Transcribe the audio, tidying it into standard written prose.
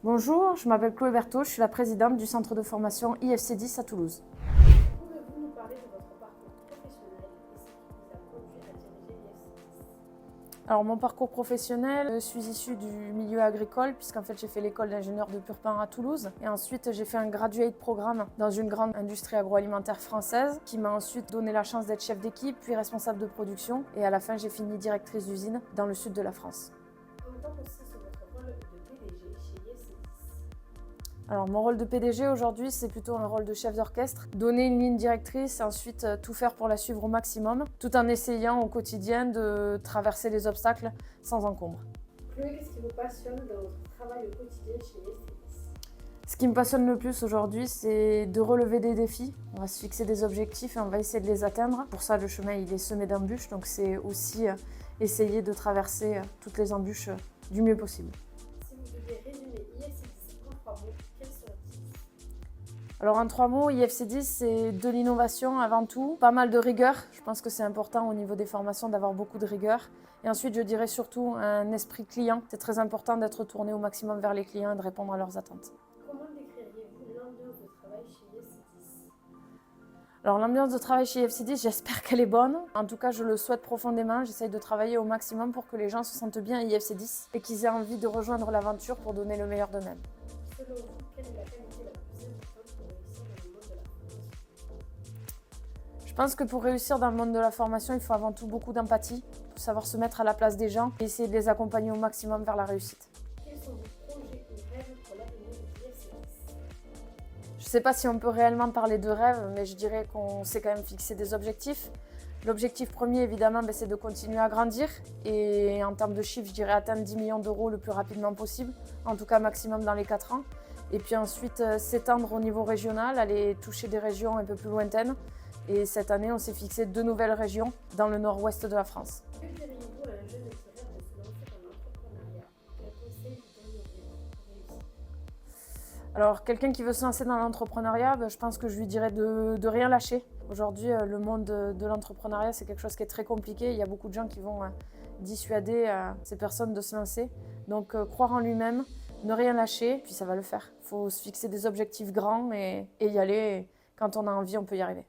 Bonjour, je m'appelle Chloé Berthaud, je suis la présidente du centre de formation IFC10 à Toulouse. Pouvez-vous nous parler de votre parcours professionnel et ce qui vous a conduit à diriger l'IFC10? Alors mon parcours professionnel, je suis issue du milieu agricole puisqu'en fait j'ai fait l'école d'ingénieur de Purpan à Toulouse et ensuite j'ai fait un graduate programme dans une grande industrie agroalimentaire française qui m'a ensuite donné la chance d'être chef d'équipe puis responsable de production et à la fin j'ai fini directrice d'usine dans le sud de la France. En tant aussi sur votre rôle de PDG chez l'IFC10. Alors mon rôle de PDG aujourd'hui c'est plutôt un rôle de chef d'orchestre, donner une ligne directrice et ensuite tout faire pour la suivre au maximum, tout en essayant au quotidien de traverser les obstacles sans encombre. Chloé, qu'est-ce qui vous passionne dans votre travail au quotidien chez l'IFC10? Ce qui me passionne le plus aujourd'hui, c'est de relever des défis. On va se fixer des objectifs et on va essayer de les atteindre. Pour ça, le chemin il est semé d'embûches, donc c'est aussi essayer de traverser toutes les embûches du mieux possible. Si vous deviez résumer IFC10 en 3 mots, quels seraient-ils? Alors en 3 mots, IFC10 c'est de l'innovation avant tout, pas mal de rigueur. Je pense que c'est important au niveau des formations d'avoir beaucoup de rigueur. Et ensuite, je dirais surtout un esprit client. C'est très important d'être tourné au maximum vers les clients et de répondre à leurs attentes. Comment décririez-vous l'ambiance de travail chez l'IFC10? Alors l'ambiance de travail chez IFC10, j'espère qu'elle est bonne. En tout cas, je le souhaite profondément. J'essaye de travailler au maximum pour que les gens se sentent bien à IFC10 et qu'ils aient envie de rejoindre l'aventure pour donner le meilleur d'eux-mêmes. Selon vous, quelle est la qualité la plus importante pour réussir dans le monde de la formation? Je pense que pour réussir dans le monde de la formation, il faut avant tout beaucoup d'empathie, il faut savoir se mettre à la place des gens et essayer de les accompagner au maximum vers la réussite. Quels sont vos projets ou rêves pour l'avenir de l'IFC10? Je ne sais pas si on peut réellement parler de rêve, mais je dirais qu'on s'est quand même fixé des objectifs. L'objectif premier, évidemment, c'est de continuer à grandir. Et en termes de chiffres, je dirais atteindre 10 millions d'euros le plus rapidement possible, en tout cas maximum dans les 4 ans. Et puis ensuite, s'étendre au niveau régional, aller toucher des régions un peu plus lointaines. Et cette année, on s'est fixé 2 nouvelles régions dans le nord-ouest de la France. Que diriez-vous à un jeune qui rêve de se lancer dans l'entrepreneuriat? Quel conseil vous donneriez-vous pour réussir? Alors, quelqu'un qui veut se lancer dans l'entrepreneuriat, je pense que je lui dirais de rien lâcher. Aujourd'hui, le monde de l'entrepreneuriat, c'est quelque chose qui est très compliqué. Il y a beaucoup de gens qui vont dissuader ces personnes de se lancer. Donc, croire en lui-même, ne rien lâcher, puis ça va le faire. Il faut se fixer des objectifs grands et y aller. Quand on a envie, on peut y arriver.